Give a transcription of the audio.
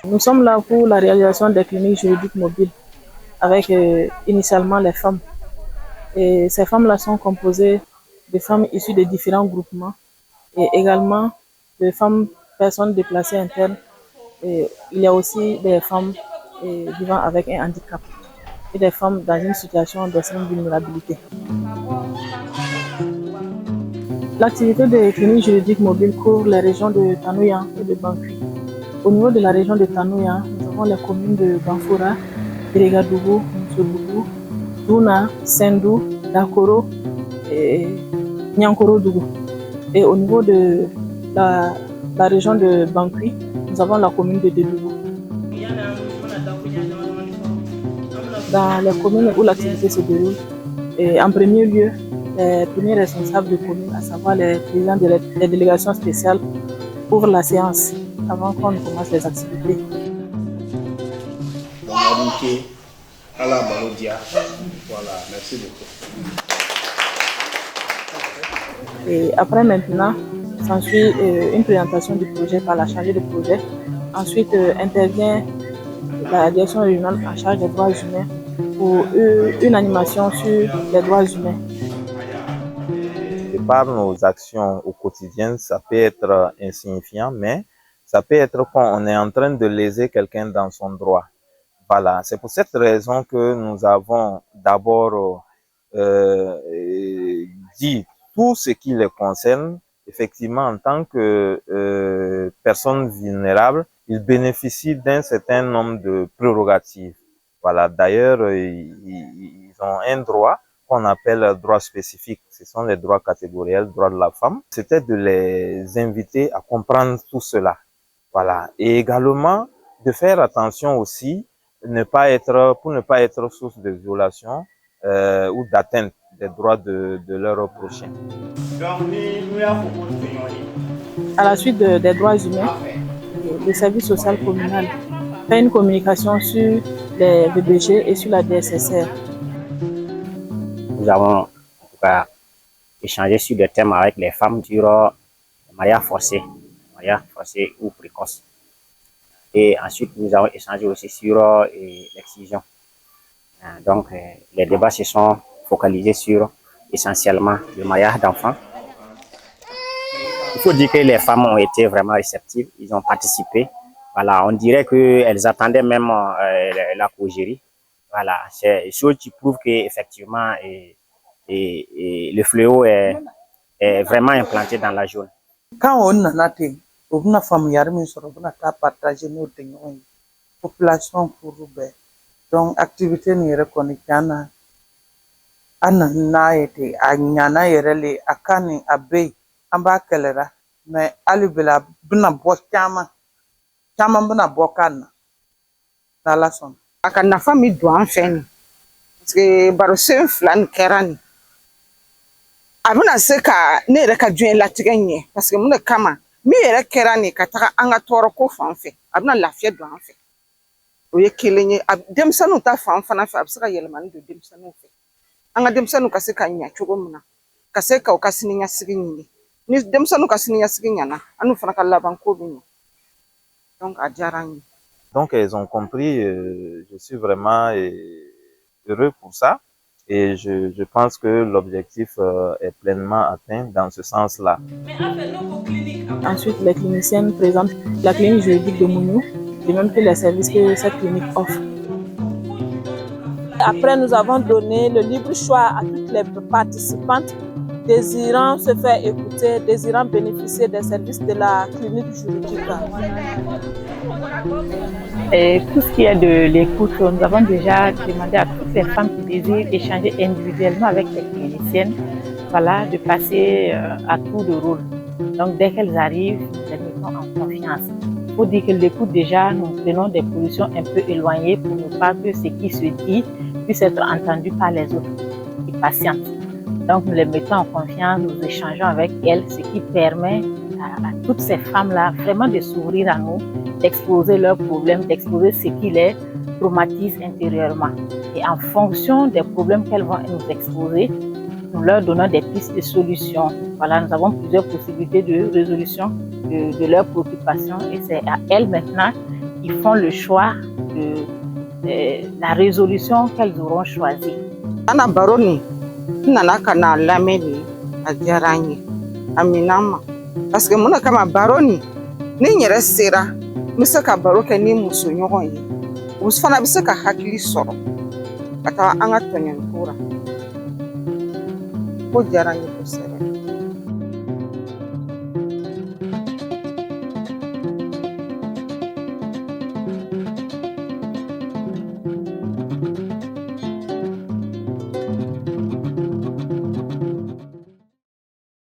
Nous sommes là pour la réalisation des cliniques juridiques mobiles avec initialement les femmes. Et ces femmes-là sont composées de femmes issues de différents groupements et également de femmes personnes déplacées internes. Et il y a aussi des femmes vivant avec un handicap et des femmes dans une situation d'extrême vulnérabilité. L'activité des cliniques juridiques mobiles couvre les régions de Tanouyan et de Bankui. Au niveau de la région de Tanouyan, nous avons les communes de Banfoura, Iregadougou, Moussoudougou, Douna, Sendou, Dakoro et Nyankoro-Dougou. Et au niveau de la région de Bankui, nous avons la commune de Dédougou. Dans les communes où l'activité se déroule, et en premier lieu, les premiers responsables de communes, à savoir les présidents des délégations spéciales, ouvrent la séance avant qu'on commence les activités. Voilà, merci beaucoup. Et après maintenant, s'ensuit une présentation du projet par la chargée de projet. Ensuite intervient la direction régionale en charge des droits humains pour une animation sur les droits humains. Et par nos actions au quotidien, ça peut être insignifiant, mais ça peut être quand on est en train de léser quelqu'un dans son droit. Voilà, c'est pour cette raison que nous avons d'abord dit tout ce qui les concerne. Effectivement, en tant que personnes vulnérables, ils bénéficient d'un certain nombre de prérogatives. Voilà, d'ailleurs, ils ont un droit qu'on appelle droit spécifique. Ce sont les droits catégoriels, droits de la femme. C'était de les inviter à comprendre tout cela. Voilà, et également de faire attention aussi pour ne pas être source de violation ou d'atteinte des droits de leurs prochains. À la suite des droits humains, le service social communal fait une communication sur les VBG et sur la DSSR. Nous avons en tout cas échangé sur des thèmes avec les femmes durant le mariage forcé ou précoce. Et ensuite, nous avons échangé aussi sur l'excision. Donc, les débats se sont focalisés sur essentiellement le mariage d'enfants. Il faut dire que les femmes ont été vraiment réceptives, ils ont participé. Voilà, on dirait qu'elles attendaient même la causerie. Voilà, c'est une chose qui prouve qu'effectivement, le fléau est vraiment implanté dans la zone. Quand on a été, on a partagé notre population pour Roubaix. Donc, activité n'est reconnue. Ana été à Nyana Yerele, à Kani, à Bay, à Bakelera, mais Alubela, Buna Bochama, Chama Buna Bokana, dans la zone. Aka nafa mi do an fɛ ni parce que baro sen fila ni kɛra ni a bɛna se ka ne yɛrɛ ka diɲɛ latigɛ ɲɛ parce que mun de kama min yɛrɛ kɛra ni ka taga an ka tɔɔrɔ ko fan fɛ a bɛna lafiya don an fɛ o ye kelen ye denmisɛnninw ta fan fana fɛ a bɛ se ka yɛlɛmani don denmisɛnninw fɛ an ka denmisɛnninw ka se ka ɲɛ cogo min na ka se ka u ka siniɲɛsigi ɲini ni denmisɛnninw ka siniɲɛsigi ɲɛna an n'u fana ka laban ko bɛ ɲɛ donc a diyara n ye. Donc, elles ont compris, je suis vraiment heureux pour ça et je pense que l'objectif est pleinement atteint dans ce sens-là. Ensuite, les cliniciennes présentent la clinique juridique de Mounou, et même que les services que cette clinique offre. Après, nous avons donné le libre choix à toutes les participantes désirant se faire écouter, désirant bénéficier des services de la clinique juridique. Et tout ce qui est de l'écoute, nous avons déjà demandé à toutes les femmes qui désirent échanger individuellement avec les cliniciennes, voilà, de passer à tour de rôle. Donc dès qu'elles arrivent, nous les mettons en confiance. Il faut dire que l'écoute déjà, nous prenons des positions un peu éloignées pour ne pas que ce qui se dit puisse être entendu par les autres et patientes. Donc nous les mettons en confiance, nous échangeons avec elles, ce qui permet à toutes ces femmes-là vraiment de s'ouvrir à nous, d'exposer leurs problèmes, d'exposer ce qui les traumatise intérieurement. Et en fonction des problèmes qu'elles vont nous exposer, nous leur donnant des pistes de solutions. Voilà, nous avons plusieurs possibilités de résolution de leurs préoccupations et c'est à elles maintenant qui font le choix de la résolution qu'elles auront choisie. Ana baroni nana kana lameli ajaranye aminama parce que mona kama baroni ni nyere sera misa ka baroke ni muso ɲɔgɔn ye muso fana bɛ se ka hakili sɔrɔ ka taa an ka tɔɲɔni kura ko diyara n ye kosɛbɛ.